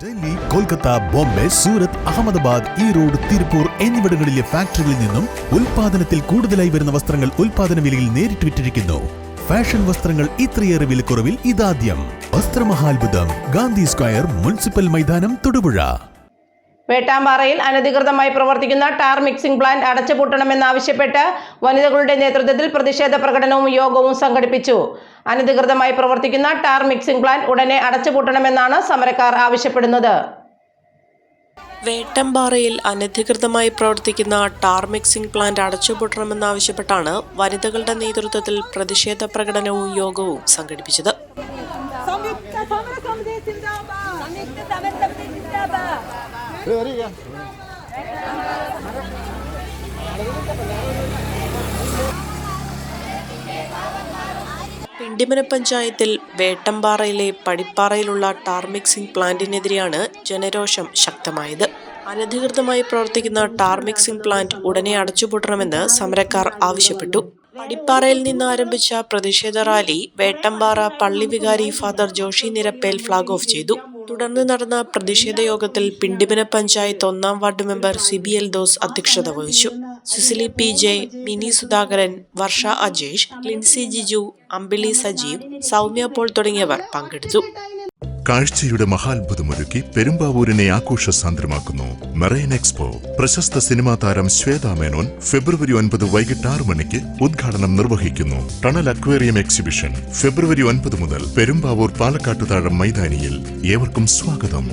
ഡൽഹി, കൊൽക്കത്ത, ബോംബെ, സൂറത്ത്, അഹമ്മദാബാദ്, ഈറോഡ്, തിരുപ്പൂർ എന്നിവിടങ്ങളിലെ ഫാക്ടറികളിൽ നിന്നും ഉൽപാദനത്തിൽ കൂടുതലായി വരുന്ന വസ്ത്രങ്ങൾ ഉൽപാദന വിലയിൽ നേരിട്ട് വിറ്റിരിക്കുന്നു. ഫാഷൻ വസ്ത്രങ്ങൾ ഇത്രയേറെ വിലക്കുറവിൽ ഇതാദ്യം. വസ്ത്രമഹാത്ഭുതം, ഗാന്ധി സ്ക്വയർ, മുനിസിപ്പൽ മൈതാനം, തൊടുപുഴ. വേട്ടാമ്പാറയിൽ അനധികൃതമായി പ്രവർത്തിക്കുന്ന ടാർ മിക്സിംഗ് പ്ലാന്റ് അടച്ചുപൂട്ടണമെന്നാവശ്യപ്പെട്ട് വനിതകളുടെ നേതൃത്വത്തിൽ പ്രതിഷേധ പ്രകടനവും യോഗവും സംഘടിപ്പിച്ചു. അനധികൃതമായി പ്രവർത്തിക്കുന്ന ടാർ മിക്സിംഗ് പ്ലാന്റ് ഉടനെ അടച്ചുപൂട്ടണമെന്നാണ് സമരക്കാർ ആവശ്യപ്പെടുന്നത്. വേട്ടമ്പാറയിൽ അനധികൃതമായി പ്രവർത്തിക്കുന്ന ടാർ മിക്സിംഗ് പ്ലാന്റ് അടച്ചുപൂട്ടണമെന്നാവശ്യപ്പെട്ടാണ് വനിതകളുടെ നേതൃത്വത്തിൽ പ്രതിഷേധ പ്രകടനവും യോഗവും സംഘടിപ്പിച്ചത്. പിണ്ടിമന പഞ്ചായത്തിൽ വേട്ടമ്പാറയിലെ പടിപ്പാറയിലുള്ള ടാർ മിക്സിംഗ് പ്ലാന്റിനെതിരെയാണ് ജനരോഷം ശക്തമായത്. അനധികൃതമായി പ്രവർത്തിക്കുന്ന ടാർ മിക്സിംഗ് പ്ലാന്റ് ഉടനെ അടച്ചുപൂട്ടണമെന്ന് സമരക്കാർ ആവശ്യപ്പെട്ടു. പടിപ്പാറയിൽ നിന്ന് ആരംഭിച്ച പ്രതിഷേധ റാലി വേട്ടമ്പാറ പള്ളി വികാരി father Joshy Nirappel flag off ചെയ്തു. തുടർന്ന് നടന്ന പ്രതിഷേധ യോഗത്തിൽ പിണ്ടിമന പഞ്ചായത്ത് 1-ാം വാർഡ് മെമ്പർ സിബി എൽദോസ് അധ്യക്ഷത വഹിച്ചു. Susili P J, Mini Sudhakaran, Varsha Ajesh, Lincy Jiju, Ambili Sajeev, Soumya Paul തുടങ്ങിയവർ പങ്കെടുത്തു. കാഴ്ചയുടെ മഹാത്ഭുതമൊരുക്കി പെരുമ്പാവൂരിനെ ആഘോഷസാന്ദ്രമാക്കുന്നു മെറൈൻ എക്സ്പോ. പ്രശസ്ത സിനിമാ താരം ശ്വേതാ മേനോൻ ഫെബ്രുവരി 9 വൈകിട്ട് 6 മണിക്ക് ഉദ്ഘാടനം നിർവഹിക്കുന്നു. ടണൽ അക്വേറിയം എക്സിബിഷൻ ഫെബ്രുവരി 9 മുതൽ പെരുമ്പാവൂർ പാലക്കാട്ടുതാഴം മൈതാനിയിൽ. ഏവർക്കും സ്വാഗതം.